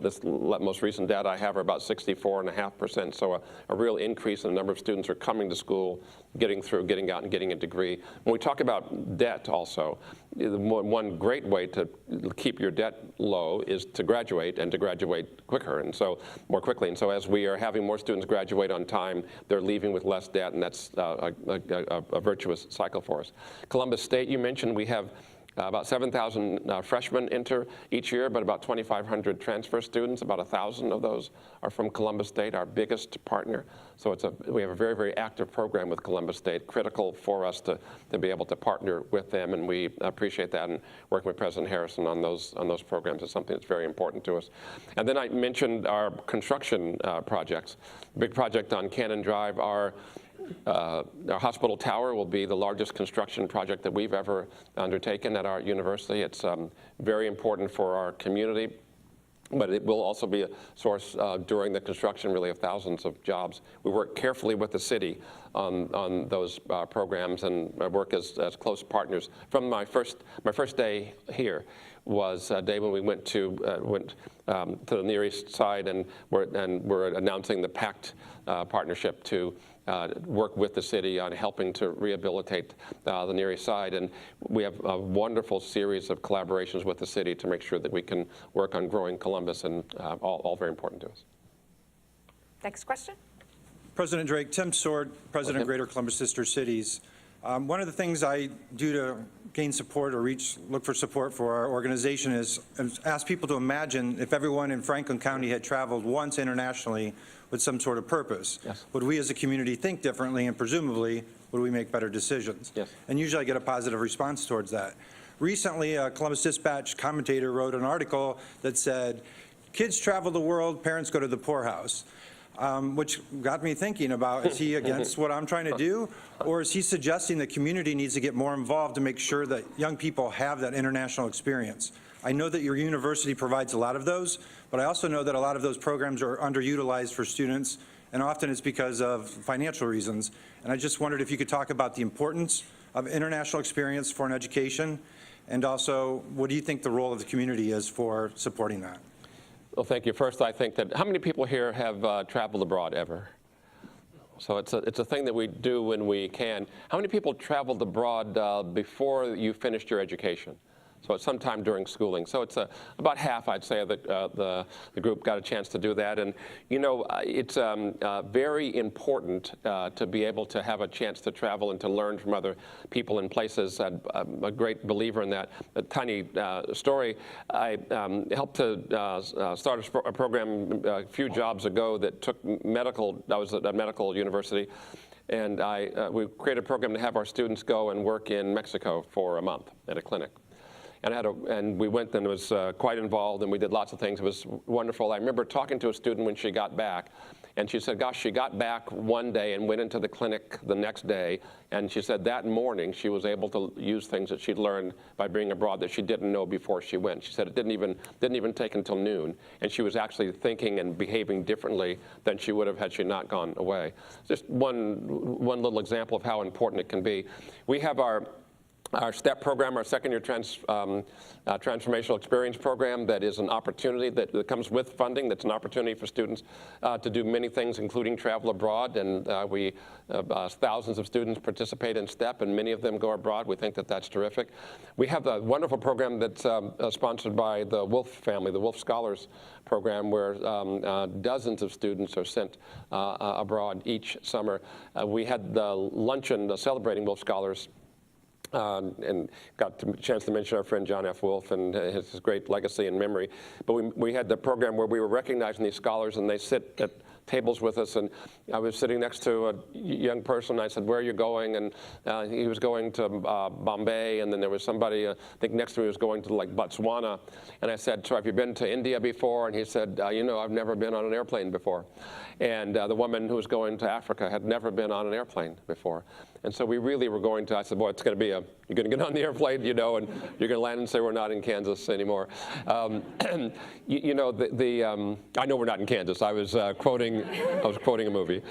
This most recent data I have are about 64.5%. So a real increase in the number of students who are coming to school, getting through, getting out, and getting a degree. When we talk about debt also, one great way to keep your debt low is to graduate, and to graduate quicker, and so more quickly. And so as we are having more students graduate on time, they're leaving with less debt, and that's a virtuous cycle for us. Columbus State, you mentioned, we have about 7,000 freshmen enter each year, but about 2,500 transfer students. About 1,000 of those are from Columbus State, our biggest partner. So we have a very, very active program with Columbus State, critical for us to be able to partner with them, and we appreciate that, and working with President Harrison on those programs is something that's very important to us. And then I mentioned our construction projects. Big project on Cannon Drive, our hospital tower will be the largest construction project that we've ever undertaken at our university. It's very important for our community, but it will also be a source during the construction, really, of thousands of jobs. We work carefully with the city on those programs, and work as close partners. From my first day here was a day when we went to the Near East Side, and we're announcing the PACT partnership to work with the city on helping to rehabilitate the Near East Side. And we have a wonderful series of collaborations with the city to make sure that we can work on growing Columbus, and all very important to us. Next question. President Drake, Tim Sword, President of Greater Columbus Sister Cities. One of the things I do to gain support or look for support for our organization is ask people to imagine if everyone in Franklin County had traveled once internationally with some sort of purpose. Yes. Would we as a community think differently, and presumably would we make better decisions? Yes. And usually I get a positive response towards that. Recently, a Columbus Dispatch commentator wrote an article that said, kids travel the world, parents go to the poorhouse. which got me thinking about, is he against what I'm trying to do? Or is he suggesting the community needs to get more involved to make sure that young people have that international experience? I know that your university provides a lot of those, but I also know that a lot of those programs are underutilized for students, and often it's because of financial reasons. And I just wondered if you could talk about the importance of international experience for an education, and also, what do you think the role of the community is for supporting that? Well, thank you. First, I think that how many people here have traveled abroad ever? So it's a thing that we do when we can. How many people traveled abroad before you finished your education? So it's sometime during schooling. So it's about half, I'd say, of the group got a chance to do that. And, you know, it's very important to be able to have a chance to travel and to learn from other people and places. I'm a great believer in that. A tiny story, I helped to start a program a few jobs ago that took medical, I was at a medical university, and we created a program to have our students go and work in Mexico for a month at a clinic. And we went and was quite involved, and we did lots of things. It was wonderful. I remember talking to a student when she got back, and she said, gosh, she got back one day and went into the clinic the next day, and she said that morning she was able to use things that she'd learned by being abroad that she didn't know before she went. She said it didn't even take until noon, and she was actually thinking and behaving differently than she would have had she not gone away. Just one little example of how important it can be. We have our STEP program, our second-year transformational experience program, that is an opportunity that comes with funding. That's an opportunity for students to do many things, including travel abroad. And thousands of students participate in STEP, and many of them go abroad. We think that that's terrific. We have a wonderful program that's sponsored by the Wolf family, the Wolf Scholars program, where dozens of students are sent abroad each summer. We had the luncheon celebrating Wolf Scholars, and got a chance to mention our friend John F. Wolf and his great legacy and memory. But we had the program where we were recognizing these scholars, and they sit at tables with us, and I was sitting next to a young person. I said, where are you going? And he was going to Bombay, and then there was somebody, I think next to me was going to like Botswana. And I said, so have you been to India before? And he said, you know, I've never been on an airplane before. And the woman who was going to Africa had never been on an airplane before. And so we really were going to, I said, boy, it's going to be you're going to get on the airplane, you know, and you're going to land and say we're not in Kansas anymore. You know, I know we're not in Kansas. I was quoting a movie,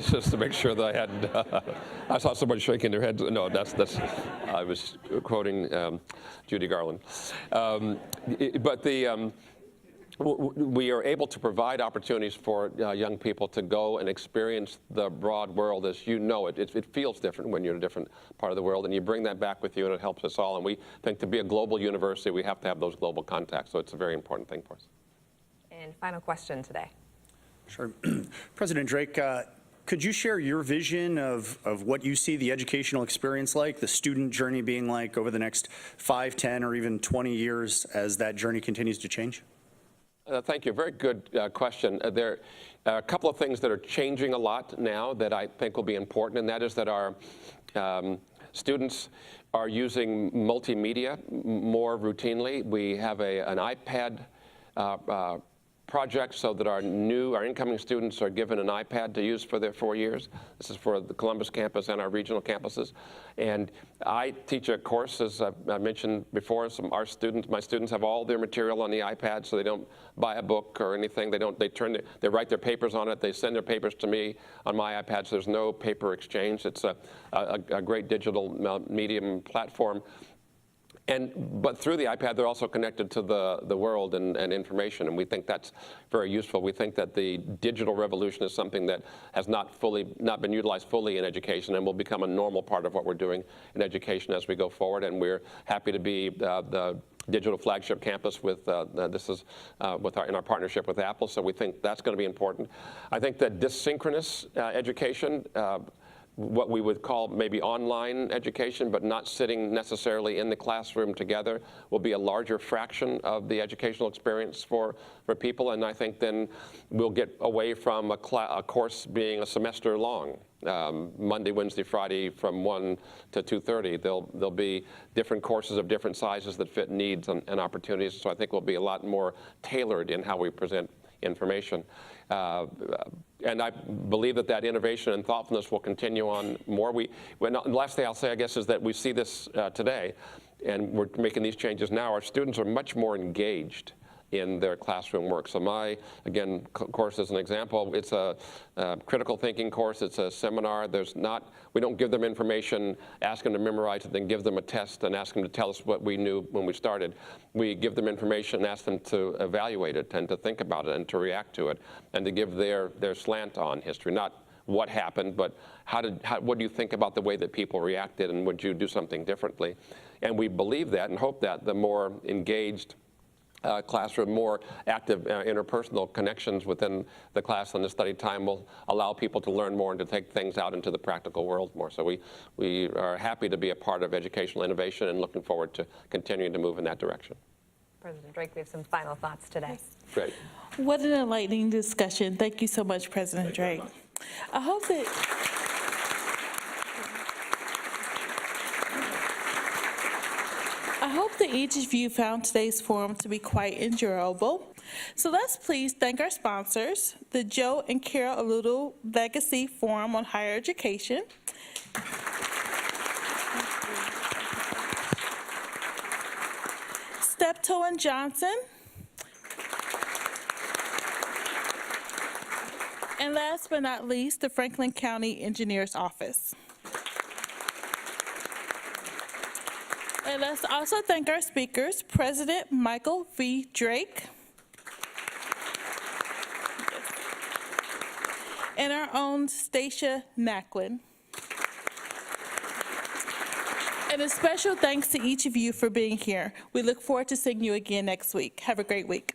just to make sure that I hadn't, I saw somebody shaking their head. No, I was quoting Judy Garland. But we are able to provide opportunities for young people to go and experience the broad world. As you know, it feels different when you're in a different part of the world, and you bring that back with you, and it helps us all. And we think to be a global university, we have to have those global contacts, so it's a very important thing for us. And final question today. Sure. President Drake, could you share your vision of what you see the educational experience like, the student journey being like over the next 5, 10, or even 20 years as that journey continues to change? Thank you. Very good question. There are a couple of things that are changing a lot now that I think will be important, and that is that our students are using multimedia more routinely. We have an iPad project so that our incoming students are given an iPad to use for their 4 years. This is for the Columbus campus and our regional campuses. And I teach a course, as I mentioned before. My students have all their material on the iPad, so they don't buy a book or anything. They write their papers on it. They send their papers to me on my iPad, so there's no paper exchange. It's a great digital medium platform. But through the iPad, they're also connected to the world and information, and we think that's very useful. We think that the digital revolution is something that has not been utilized fully in education, and will become a normal part of what we're doing in education as we go forward. And we're happy to be the digital flagship campus with in our partnership with Apple. So we think that's going to be important. I think that desynchronous education, what we would call maybe online education, but not sitting necessarily in the classroom together, will be a larger fraction of the educational experience for people. And I think then we'll get away from a course being a semester long. Monday, Wednesday, Friday from 1 to 2:30. There'll be different courses of different sizes that fit needs and opportunities. So I think we'll be a lot more tailored in how we present information. And I believe that that innovation and thoughtfulness will continue on more. The last thing I'll say, I guess, is that we see this today, and we're making these changes now. Our students are much more engaged in their classroom work. So my, again, course as an example, it's a critical thinking course. It's a seminar. We don't give them information, ask them to memorize it, then give them a test and ask them to tell us what we knew when we started. We give them information and ask them to evaluate it and to think about it and to react to it and to give their slant on history. Not what happened, but what do you think about the way that people reacted, and would you do something differently? And we believe that and hope that the more engaged classroom, more active interpersonal connections within the class and the study time will allow people to learn more and to take things out into the practical world more. So we are happy to be a part of educational innovation and looking forward to continuing to move in that direction. President Drake, we have some final thoughts today. Great. What an enlightening discussion. Thank you so much, President Drake. I hope that each of you found today's forum to be quite enjoyable. So let's please thank our sponsors, the Joe and Carol Aludo Legacy Forum on Higher Education, Steptoe and Johnson, and last but not least, the Franklin County Engineers Office. And let's also thank our speakers, President Michael V. Drake, and our own Stacia Naquin. And a special thanks to each of you for being here. We look forward to seeing you again next week. Have a great week.